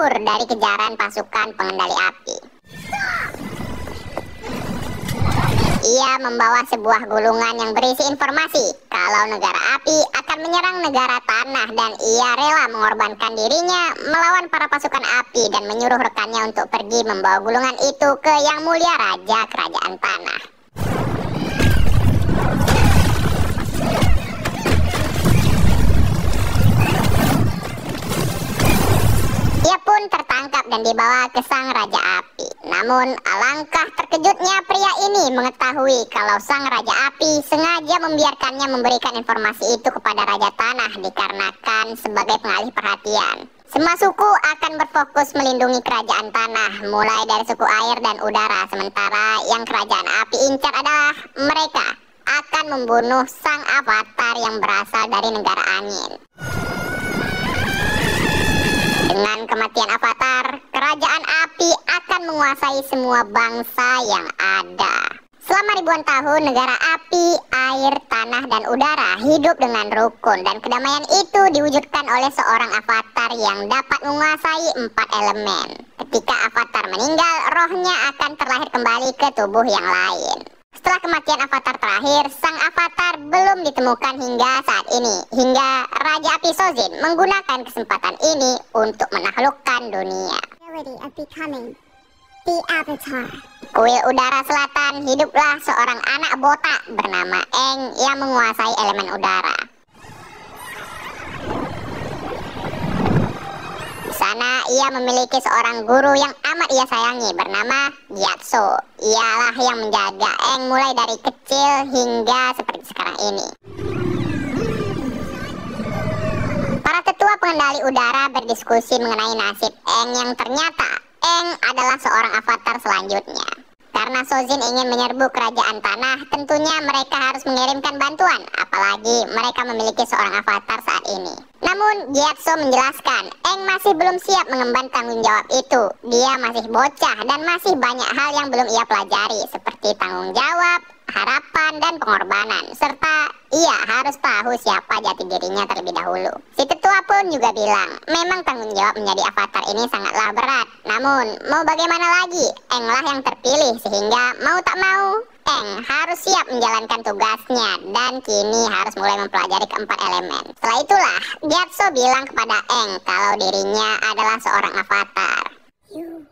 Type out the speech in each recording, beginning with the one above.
kabur dari kejaran pasukan pengendali api. Ia membawa sebuah gulungan yang berisi informasi kalau negara api akan menyerang negara tanah, dan ia rela mengorbankan dirinya melawan para pasukan api dan menyuruh rekannya untuk pergi membawa gulungan itu ke Yang Mulia Raja Kerajaan Tanah. Ia pun tertangkap dan dibawa ke sang Raja Api. Namun alangkah terkejutnya pria ini mengetahui kalau sang Raja Api sengaja membiarkannya memberikan informasi itu kepada Raja Tanah dikarenakan sebagai pengalih perhatian. Semua suku akan berfokus melindungi kerajaan tanah, mulai dari suku air dan udara, sementara yang kerajaan api incar adalah mereka akan membunuh sang avatar yang berasal dari negara angin. Dengan kematian avatar, kerajaan api akan menguasai semua bangsa yang ada. Selama ribuan tahun, negara api, air, tanah, dan udara hidup dengan rukun, dan kedamaian itu diwujudkan oleh seorang avatar yang dapat menguasai 4 elemen. Ketika avatar meninggal, rohnya akan terlahir kembali ke tubuh yang lain. Setelah kematian avatar terakhir, sang avatar belum ditemukan hingga saat ini, hingga Raja Api Sozin menggunakan kesempatan ini untuk menaklukkan dunia. The Avatar. Kuil Udara Selatan hiduplah seorang anak botak bernama Eng yang menguasai elemen udara. Di sana ia memiliki seorang guru yang amat ia sayangi bernama Gyatso. Ialah yang menjaga Eng mulai dari kecil hingga seperti sekarang ini. Para tetua pengendali udara berdiskusi mengenai nasib Eng yang ternyata Eng adalah seorang avatar selanjutnya. Karena Sozin ingin menyerbu kerajaan tanah, tentunya mereka harus mengirimkan bantuan, apalagi mereka memiliki seorang avatar saat ini. Namun Gyatso menjelaskan, Eng masih belum siap mengemban tanggung jawab itu. Dia masih bocah dan masih banyak hal yang belum ia pelajari, seperti tanggung jawab, harapan, dan pengorbanan, serta ia harus tahu siapa jati dirinya terlebih dahulu. Si tetua pun juga bilang, memang tanggung jawab menjadi avatar ini sangatlah berat. Namun, mau bagaimana lagi, Englah yang terpilih, sehingga mau tak mau, Eng harus siap menjalankan tugasnya, dan kini harus mulai mempelajari keempat elemen. Setelah itulah, Gyatso bilang kepada Eng kalau dirinya adalah seorang avatar. You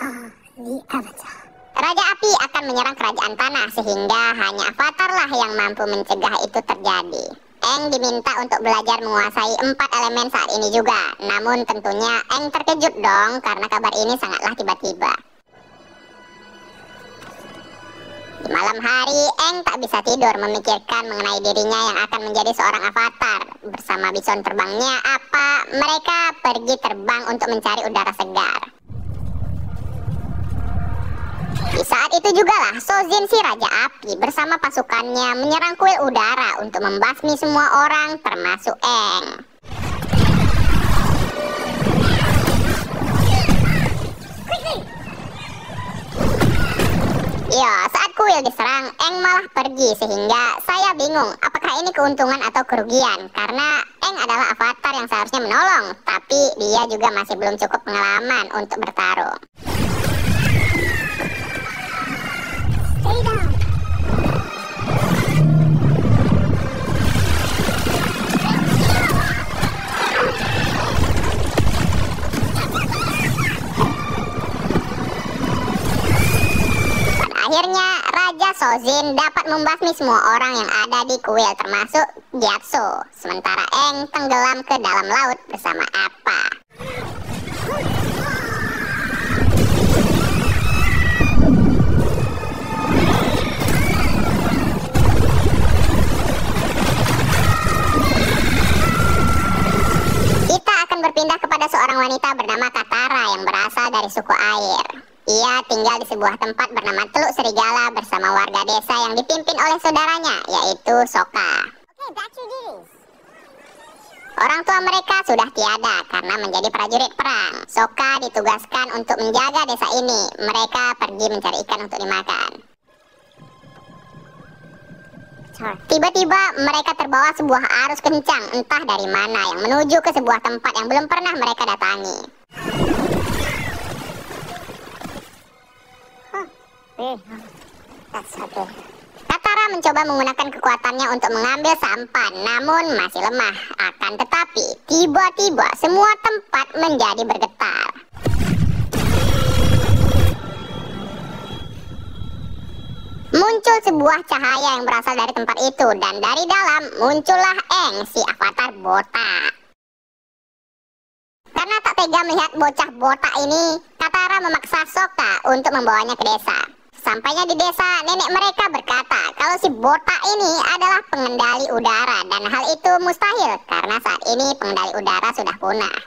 are the avatar. Raja Api akan menyerang kerajaan tanah, sehingga hanya avatarlah yang mampu mencegah itu terjadi. Eng diminta untuk belajar menguasai 4 elemen saat ini juga. Namun tentunya Eng terkejut dong karena kabar ini sangatlah tiba-tiba. Di malam hari, Eng tak bisa tidur memikirkan mengenai dirinya yang akan menjadi seorang avatar. Bersama bison terbangnya Apa, mereka pergi terbang untuk mencari udara segar. Di saat itu jugalah Sozin si Raja Api bersama pasukannya menyerang kuil udara untuk membasmi semua orang termasuk Eng. Ya, saat kuil diserang, Eng malah pergi sehingga saya bingung apakah ini keuntungan atau kerugian, karena Eng adalah avatar yang seharusnya menolong, tapi dia juga masih belum cukup pengalaman untuk bertarung. Akhirnya Raja Sozin dapat membasmi semua orang yang ada di kuil termasuk Gyatso, sementara Eng tenggelam ke dalam laut bersama Apa. Kita akan berpindah kepada seorang wanita bernama Katara yang berasal dari suku air. Ia tinggal di sebuah tempat bernama Teluk Serigala bersama warga desa yang dipimpin oleh saudaranya, yaitu Sokka. Orang tua mereka sudah tiada karena menjadi prajurit perang. Sokka ditugaskan untuk menjaga desa ini. Mereka pergi mencari ikan untuk dimakan. Tiba-tiba mereka terbawa sebuah arus kencang entah dari mana yang menuju ke sebuah tempat yang belum pernah mereka datangi. Katara mencoba menggunakan kekuatannya untuk mengambil sampan, namun masih lemah. Akan tetapi, tiba-tiba semua tempat menjadi bergetar. Muncul sebuah cahaya yang berasal dari tempat itu, dan dari dalam muncullah Aang, si avatar botak. Karena tak tega melihat bocah botak ini, Katara memaksa Sokka untuk membawanya ke desa. Sampainya di desa, nenek mereka berkata kalau si botak ini adalah pengendali udara, dan hal itu mustahil karena saat ini pengendali udara sudah punah.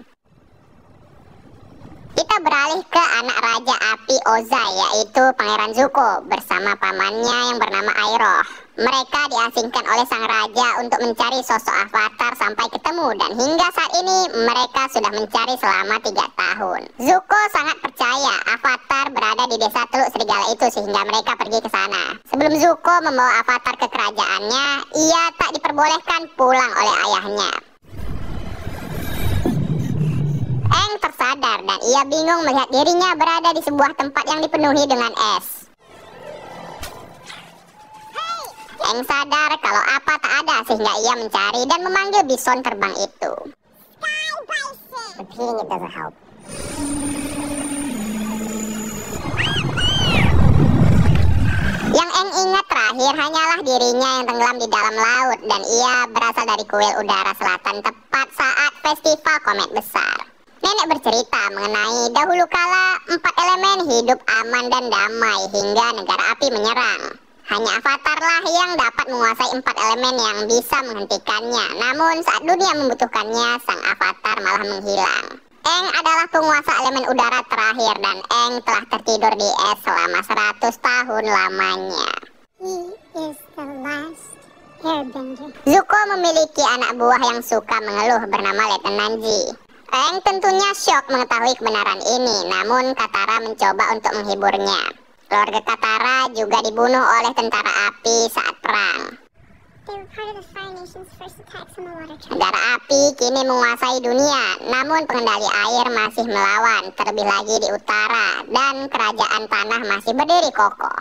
Kita beralih ke anak Raja Api Ozai, yaitu Pangeran Zuko bersama pamannya yang bernama Iroh. Mereka diasingkan oleh sang raja untuk mencari sosok avatar sampai ketemu, dan hingga saat ini mereka sudah mencari selama 3 tahun. Zuko sangat percaya avatar berada di desa Teluk Serigala itu sehingga mereka pergi ke sana. Sebelum Zuko membawa avatar ke kerajaannya, ia tak diperbolehkan pulang oleh ayahnya. Aang tersadar dan ia bingung melihat dirinya berada di sebuah tempat yang dipenuhi dengan es. Aang sadar kalau apa tak ada sehingga ia mencari dan memanggil bison terbang itu. Yang Aang ingat terakhir hanyalah dirinya yang tenggelam di dalam laut, dan ia berasal dari kuil udara selatan tepat saat festival komet besar. Nenek bercerita mengenai dahulu kala 4 elemen hidup aman dan damai hingga negara api menyerang. Hanya avatarlah yang dapat menguasai 4 elemen yang bisa menghentikannya. Namun saat dunia membutuhkannya, sang avatar malah menghilang. Aang adalah penguasa elemen udara terakhir, dan Aang telah tertidur di es selama 100 tahun lamanya. Zuko memiliki anak buah yang suka mengeluh bernama Letnan Ji. Aang tentunya syok mengetahui kebenaran ini, namun Katara mencoba untuk menghiburnya. Keluarga Katara juga dibunuh oleh tentara api saat perang. Negara api kini menguasai dunia, namun pengendali air masih melawan, terlebih lagi di utara, dan kerajaan tanah masih berdiri kokoh.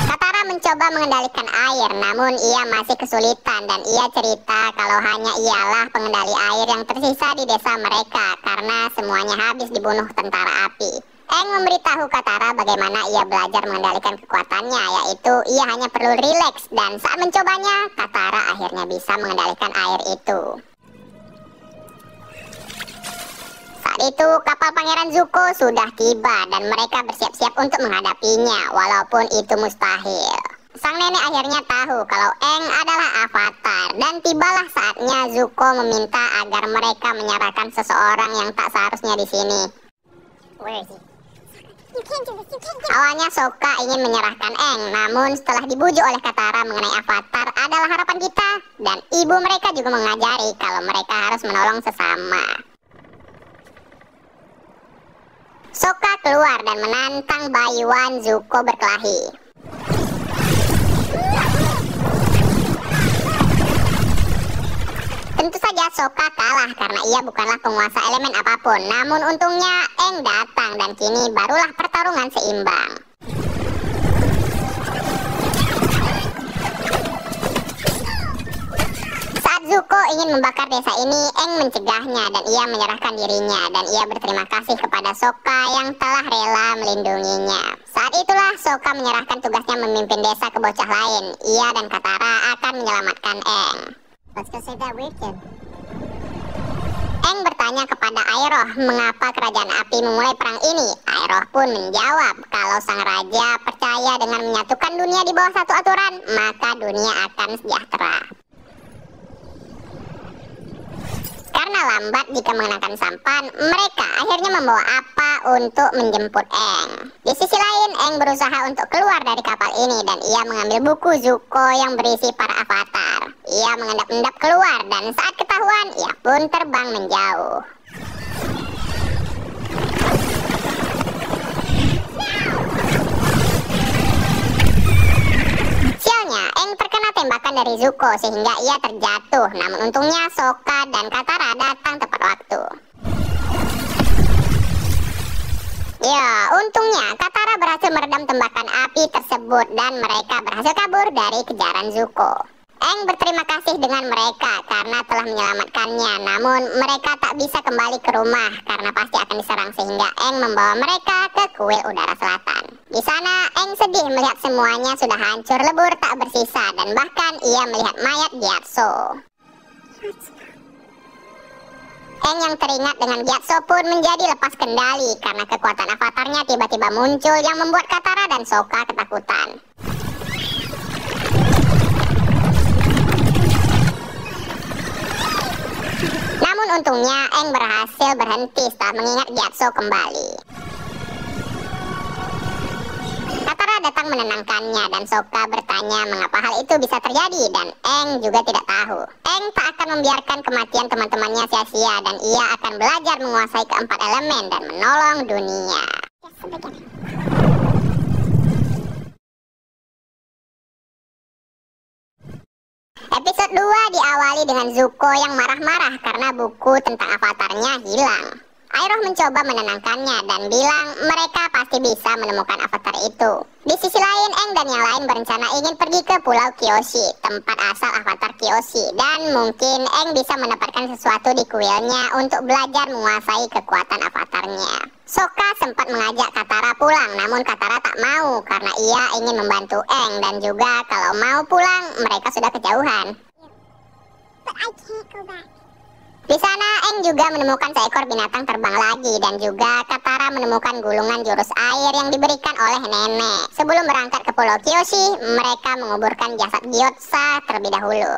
Katara mencoba mengendalikan air, namun ia masih kesulitan, dan ia cerita kalau hanya ialah pengendali air yang tersisa di desa mereka karena semuanya habis dibunuh tentara api. Aang memberitahu Katara bagaimana ia belajar mengendalikan kekuatannya, yaitu ia hanya perlu rileks, dan saat mencobanya, Katara akhirnya bisa mengendalikan air itu. Saat itu kapal Pangeran Zuko sudah tiba dan mereka bersiap-siap untuk menghadapinya, walaupun itu mustahil. Sang nenek akhirnya tahu kalau Aang adalah avatar, dan tibalah saatnya Zuko meminta agar mereka menyerahkan seseorang yang tak seharusnya di sini. Awalnya Sokka ingin menyerahkan Aang, namun setelah dibujuk oleh Katara mengenai avatar adalah harapan kita, dan ibu mereka juga mengajari kalau mereka harus menolong sesama. Sokka keluar dan menantang Baiwan Zuko berkelahi. Tentu saja Sokka kalah karena ia bukanlah penguasa elemen apapun. Namun untungnya Aang datang dan kini barulah pertarungan seimbang. Saat Zuko ingin membakar desa ini, Aang mencegahnya dan ia menyerahkan dirinya, dan ia berterima kasih kepada Sokka yang telah rela melindunginya. Saat itulah Sokka menyerahkan tugasnya memimpin desa ke bocah lain. Ia dan Katara akan menyelamatkan Aang. Aang bertanya kepada Iroh mengapa kerajaan api memulai perang ini. Iroh pun menjawab kalau sang raja percaya dengan menyatukan dunia di bawah satu aturan, maka dunia akan sejahtera. Karena lambat jika mengenakan sampan, mereka akhirnya membawa apa untuk menjemput Aang. Di sisi lain, Aang berusaha untuk keluar dari kapal ini dan ia mengambil buku Zuko yang berisi para avatar. Ia mengendap-endap keluar dan saat ketahuan, ia pun terbang menjauh. Sialnya, Aang terkena tembakan dari Zuko sehingga ia terjatuh. Namun untungnya Sokka dan Katara datang tepat waktu. Ya, berhasil meredam tembakan api tersebut dan mereka berhasil kabur dari kejaran Zuko. Aang berterima kasih dengan mereka karena telah menyelamatkannya, namun mereka tak bisa kembali ke rumah karena pasti akan diserang sehingga Aang membawa mereka ke kuil udara selatan. Di sana Aang sedih melihat semuanya sudah hancur lebur tak bersisa dan bahkan ia melihat mayat Gyatso. Aang yang teringat dengan Gyatso pun menjadi lepas kendali karena kekuatan avatarnya tiba-tiba muncul yang membuat Katara dan Sokka ketakutan. Namun untungnya Aang berhasil berhenti setelah mengingat Gyatso kembali. Katara datang menenangkannya dan Sokka bertanya mengapa hal itu bisa terjadi dan Aang juga tidak tahu. Aang tak akan membiarkan kematian teman-temannya sia-sia dan ia akan belajar menguasai keempat elemen dan menolong dunia. Episode 2 diawali dengan Zuko yang marah-marah karena buku tentang avatarnya hilang. Iroh mencoba menenangkannya dan bilang mereka pasti bisa menemukan avatar itu. Di sisi lain, Aang dan yang lain berencana ingin pergi ke Pulau Kyoshi, tempat asal avatar Kyoshi, dan mungkin Aang bisa mendapatkan sesuatu di kuilnya untuk belajar menguasai kekuatan avatarnya. Sokka sempat mengajak Katara pulang, namun Katara tak mau karena ia ingin membantu Aang dan juga kalau mau pulang mereka sudah kejauhan. Di sana Aang juga menemukan seekor binatang terbang lagi dan juga Katara menemukan gulungan jurus air yang diberikan oleh nenek. Sebelum berangkat ke Pulau Kyoshi, mereka menguburkan jasad Gyotsa terlebih dahulu.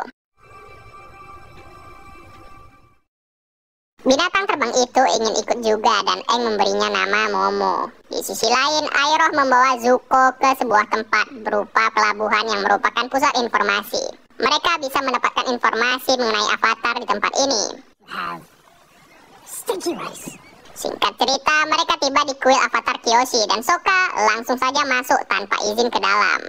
Binatang terbang itu ingin ikut juga dan Aang memberinya nama Momo. Di sisi lain, Iroh membawa Zuko ke sebuah tempat berupa pelabuhan yang merupakan pusat informasi. Mereka bisa mendapatkan informasi mengenai avatar di tempat ini. Singkat cerita, mereka tiba di kuil avatar Kyoshi dan Sokka langsung saja masuk tanpa izin ke dalam.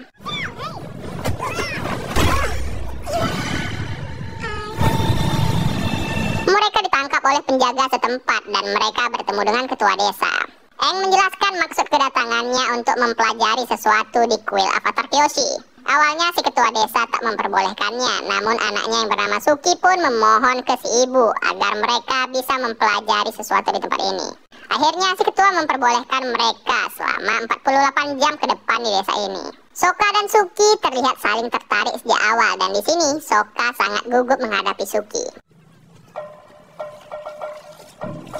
Mereka ditangkap oleh penjaga setempat dan mereka bertemu dengan ketua desa. Aang menjelaskan maksud kedatangannya untuk mempelajari sesuatu di kuil avatar Kyoshi. Awalnya si ketua desa tak memperbolehkannya, namun anaknya yang bernama Suki pun memohon ke si ibu agar mereka bisa mempelajari sesuatu di tempat ini. Akhirnya si ketua memperbolehkan mereka selama 48 jam ke depan di desa ini. Sokka dan Suki terlihat saling tertarik sejak awal dan di sini Sokka sangat gugup menghadapi Suki.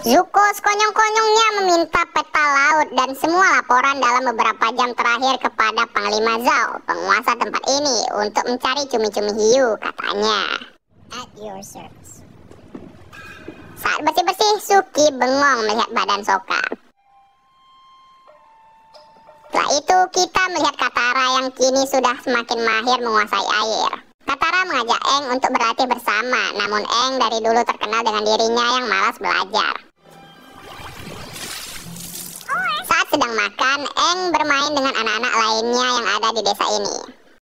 Zuko sekonyong-konyongnya meminta peta laut dan semua laporan dalam beberapa jam terakhir kepada Panglima Zhao, penguasa tempat ini, untuk mencari cumi-cumi hiu, katanya. At your service. Saat bersih-bersih, Suki bengong melihat badan Sokka. Setelah itu, kita melihat Katara yang kini sudah semakin mahir menguasai air. Katara mengajak Aang untuk berlatih bersama, namun Aang dari dulu terkenal dengan dirinya yang malas belajar. Saat sedang makan, Aang bermain dengan anak-anak lainnya yang ada di desa ini.